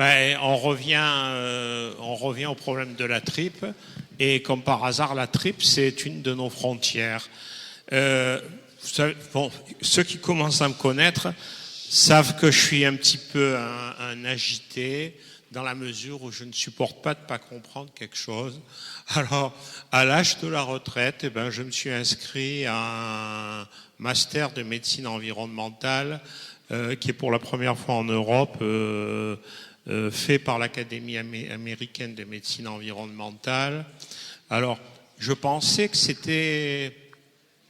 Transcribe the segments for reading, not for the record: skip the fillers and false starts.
Ben, on revient au problème de la tripe. Et comme par hasard, la tripe, c'est une de nos frontières. Bon, ceux qui commencent à me connaître savent que je suis un petit peu un agité, dans la mesure où je ne supporte pas de ne pas comprendre quelque chose. Alors, à l'âge de la retraite, eh ben, je me suis inscrit à un master de médecine environnementale qui est pour la première fois en Europe fait par l'Académie américaine de médecine environnementale. Alors, je pensais que c'était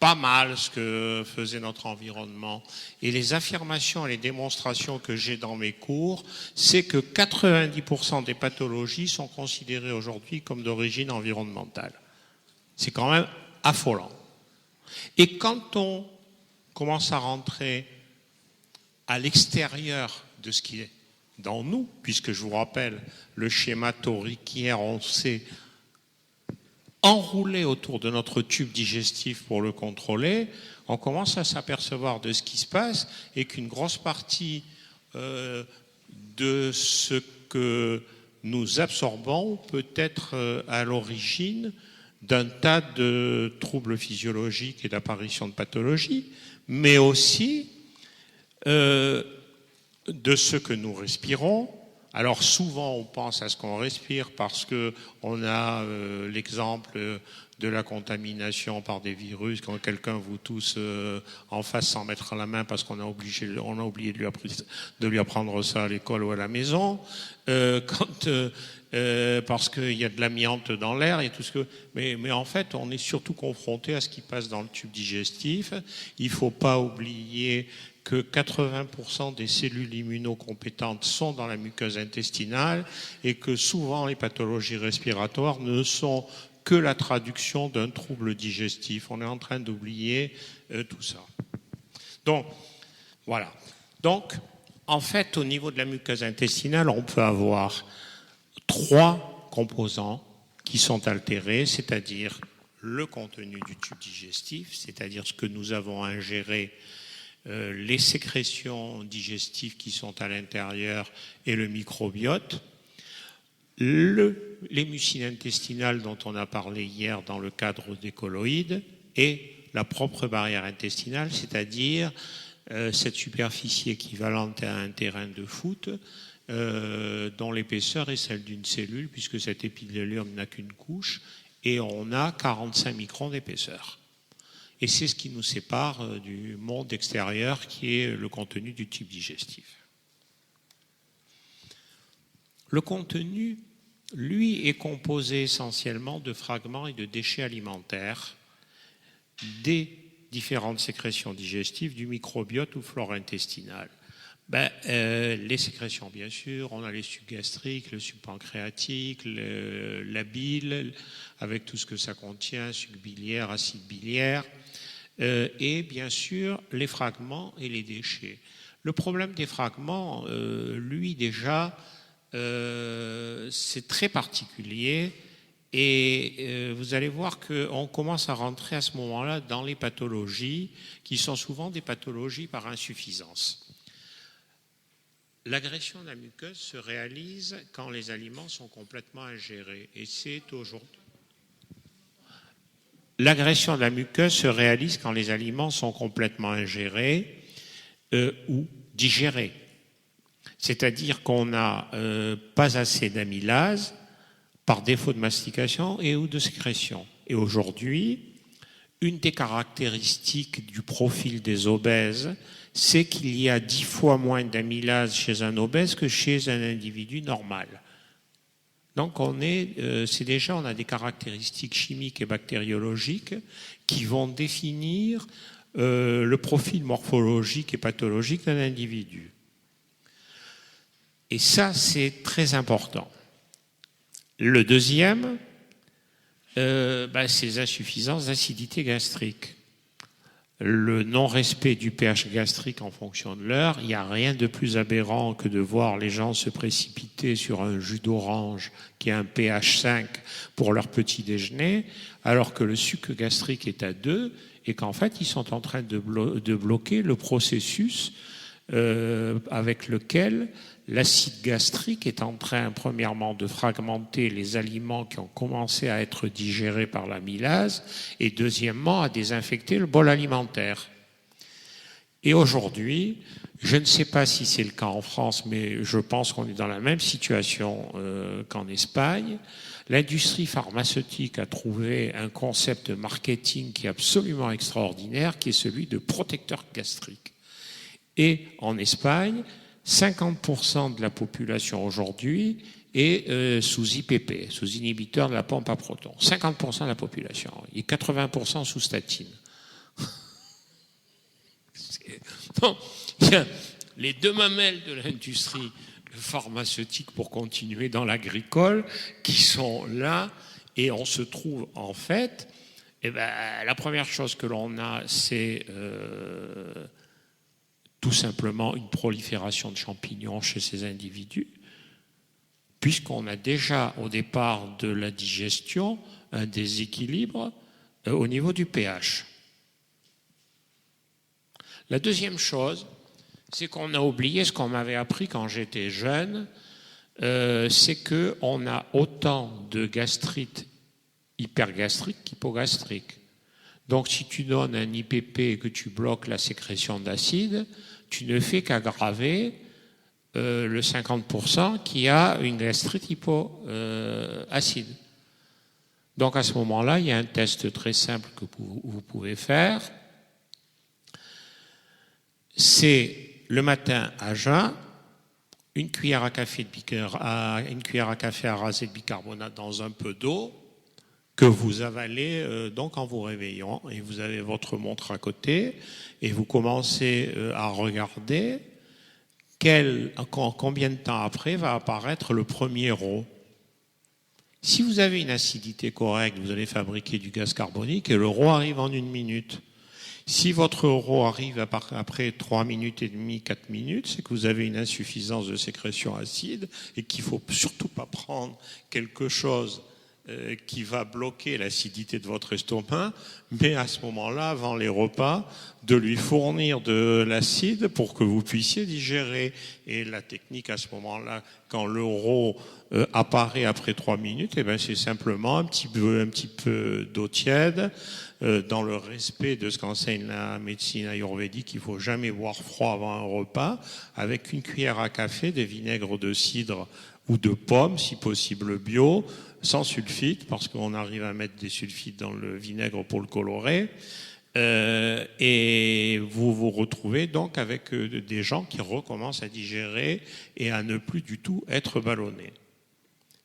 pas mal ce que faisait notre environnement. Et les affirmations et les démonstrations que j'ai dans mes cours, c'est que 90% des pathologies sont considérées aujourd'hui comme d'origine environnementale. C'est quand même affolant. Et quand on commence à rentrer à l'extérieur de ce qui est dans nous, puisque je vous rappelle, le schéma toricaire, on sait enrouler autour de notre tube digestif pour le contrôler, on commence à s'apercevoir de ce qui se passe et qu'une grosse partie de ce que nous absorbons peut être à l'origine d'un tas de troubles physiologiques et d'apparition de pathologies, mais aussi de ce que nous respirons. Alors souvent on pense à ce qu'on respire parce que on a l'exemple de la contamination par des virus quand quelqu'un vous tousse en face sans mettre la main parce qu'on a oublié de lui apprendre ça à l'école ou à la maison, parce qu'il y a de l'amiante dans l'air et tout ce que. Mais en fait, on est surtout confronté à ce qui passe dans le tube digestif. Il ne faut pas oublier que 80% des cellules immunocompétentes sont dans la muqueuse intestinale et que souvent les pathologies respiratoires ne sont que la traduction d'un trouble digestif. On est en train d'oublier tout ça. Donc, voilà. Donc, en fait, au niveau de la muqueuse intestinale, on peut avoir 3 composants qui sont altérés, c'est-à-dire le contenu du tube digestif, c'est-à-dire ce que nous avons ingéré, les sécrétions digestives qui sont à l'intérieur et le microbiote, les mucines intestinales dont on a parlé hier dans le cadre des colloïdes et la propre barrière intestinale, c'est-à-dire cette superficie équivalente à un terrain de foot dont l'épaisseur est celle d'une cellule puisque cet épithélium n'a qu'une couche et on a 45 microns d'épaisseur. Et c'est ce qui nous sépare du monde extérieur qui est le contenu du tube digestif. Le contenu, lui, est composé essentiellement de fragments et de déchets alimentaires des différentes sécrétions digestives du microbiote ou flore intestinale. Les sécrétions, bien sûr, on a les sucs gastriques, le suc pancréatique, la bile, avec tout ce que ça contient, suc biliaire, acide biliaire, et bien sûr les fragments et les déchets. Le problème des fragments, lui déjà, c'est très particulier et vous allez voir qu'on commence à rentrer à ce moment-là dans les pathologies qui sont souvent des pathologies par insuffisance. L'agression de la muqueuse se réalise quand les aliments sont complètement ingérés et c'est aujourd'hui. L'agression de la muqueuse se réalise quand les aliments sont complètement ingérés ou digérés. C'est-à-dire qu'on n'a pas assez d'amylase par défaut de mastication et ou de sécrétion. Et aujourd'hui, une des caractéristiques du profil des obèses, c'est qu'il y a 10 fois moins d'amylase chez un obèse que chez un individu normal. Donc on a des caractéristiques chimiques et bactériologiques qui vont définir le profil morphologique et pathologique d'un individu. Et ça, c'est très important. Le deuxième, c'est les insuffisances d'acidité gastrique. Le non-respect du pH gastrique en fonction de l'heure, il n'y a rien de plus aberrant que de voir les gens se précipiter sur un jus d'orange qui a un pH 5 pour leur petit déjeuner, alors que le sucre gastrique est à 2 et qu'en fait, ils sont en train de bloquer le processus avec lequel l'acide gastrique est en train, premièrement, de fragmenter les aliments qui ont commencé à être digérés par l'amylase et, deuxièmement, à désinfecter le bol alimentaire. Et aujourd'hui, je ne sais pas si c'est le cas en France, mais je pense qu'on est dans la même situation qu'en Espagne. L'industrie pharmaceutique a trouvé un concept de marketing qui est absolument extraordinaire, qui est celui de protecteur gastrique. Et en Espagne, 50% de la population aujourd'hui est sous IPP, sous inhibiteur de la pompe à protons. 50% de la population. Et 80% sous statine. Bon, il y a les deux mamelles de l'industrie pharmaceutique, pour continuer dans l'agricole, qui sont là, et on se trouve en fait, la première chose que l'on a, c'est tout simplement une prolifération de champignons chez ces individus, puisqu'on a déjà au départ de la digestion un déséquilibre au niveau du pH. La deuxième chose, c'est qu'on a oublié ce qu'on m'avait appris quand j'étais jeune, c'est qu'on a autant de gastrite hypergastrique qu'hypogastrique. Donc si tu donnes un IPP et que tu bloques la sécrétion d'acide, tu ne fais qu'aggraver le 50% qui a une gastrite hypoacide. Donc à ce moment-là, il y a un test très simple que vous pouvez faire. C'est le matin à jeun, une cuillère à café à raser de bicarbonate dans un peu d'eau que vous avalez donc en vous réveillant, et vous avez votre montre à côté et vous commencez à regarder combien de temps après va apparaître le premier RAW. Si vous avez une acidité correcte, vous allez fabriquer du gaz carbonique et le RAW arrive en 1 minute. Si votre RAW arrive après 3 minutes et demie, 4 minutes, c'est que vous avez une insuffisance de sécrétion acide et qu'il ne faut surtout pas prendre quelque chose qui va bloquer l'acidité de votre estomac, mais à ce moment-là, avant les repas, de lui fournir de l'acide pour que vous puissiez digérer. Et la technique à ce moment-là, quand le RAW apparaît après 3 minutes, c'est simplement un petit peu d'eau tiède, dans le respect de ce qu'enseigne la médecine ayurvédique, il ne faut jamais boire froid avant un repas, avec une cuillère à café de vinaigre de cidre ou de pomme, si possible bio, sans sulfite, parce qu'on arrive à mettre des sulfites dans le vinaigre pour le colorer. Et vous vous retrouvez donc avec des gens qui recommencent à digérer et à ne plus du tout être ballonnés.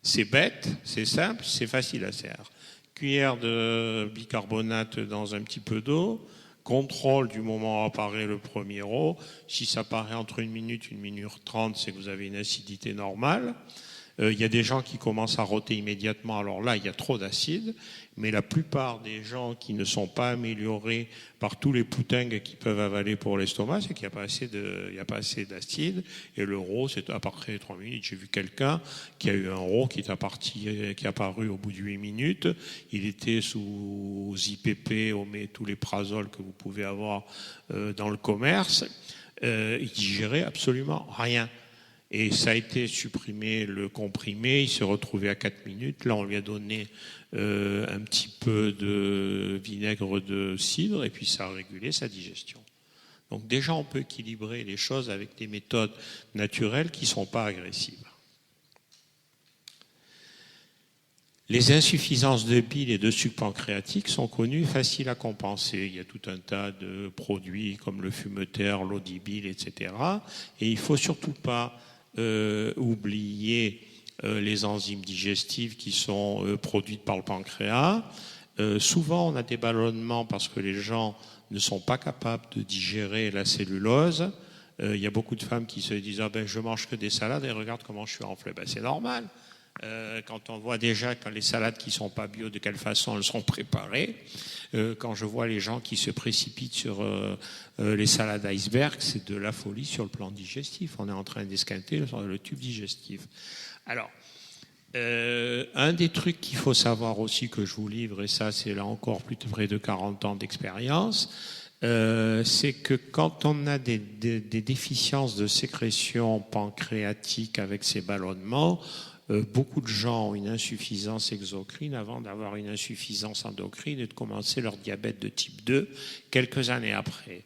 C'est bête, c'est simple, c'est facile à faire. Cuillère de bicarbonate dans un petit peu d'eau, contrôle du moment où apparaît le premier RAW. Si ça paraît entre 1 minute, 1 minute 30, c'est que vous avez une acidité normale. Il y a des gens qui commencent à rôter immédiatement, alors là, il y a trop d'acide, mais la plupart des gens qui ne sont pas améliorés par tous les poutingues qu'ils peuvent avaler pour l'estomac, c'est qu'il n'y a pas assez d'acide, et le RAW, c'est à partir de 3 minutes. J'ai vu quelqu'un qui a eu un RAW qui est apparu au bout de 8 minutes, il était sous IPP, tous les prazoles que vous pouvez avoir dans le commerce, il digérait absolument rien. Et ça a été supprimé, le comprimé, il s'est retrouvé à 4 minutes. Là, on lui a donné un petit peu de vinaigre de cidre et puis ça a régulé sa digestion. Donc déjà, on peut équilibrer les choses avec des méthodes naturelles qui ne sont pas agressives. Les insuffisances de bile et de sucre pancréatique sont connues, faciles à compenser. Il y a tout un tas de produits comme le fumeterre, l'Audibile, etc. Et il ne faut surtout pas oublier les enzymes digestives qui sont produites par le pancréas. Souvent, on a des ballonnements parce que les gens ne sont pas capables de digérer la cellulose. Il y a beaucoup de femmes qui se disent « je mange que des salades et regarde comment je suis enflé ». C'est normal. Quand on voit déjà quand les salades qui ne sont pas bio, de quelle façon elles sont préparées. Quand je vois les gens qui se précipitent sur les salades iceberg, c'est de la folie sur le plan digestif. On est en train d'esquinter le tube digestif. Alors, un des trucs qu'il faut savoir aussi que je vous livre, et ça c'est là encore plus de près de 40 ans d'expérience, c'est que quand on a des déficiences de sécrétion pancréatique avec ces ballonnements, beaucoup de gens ont une insuffisance exocrine avant d'avoir une insuffisance endocrine et de commencer leur diabète de type 2 quelques années après.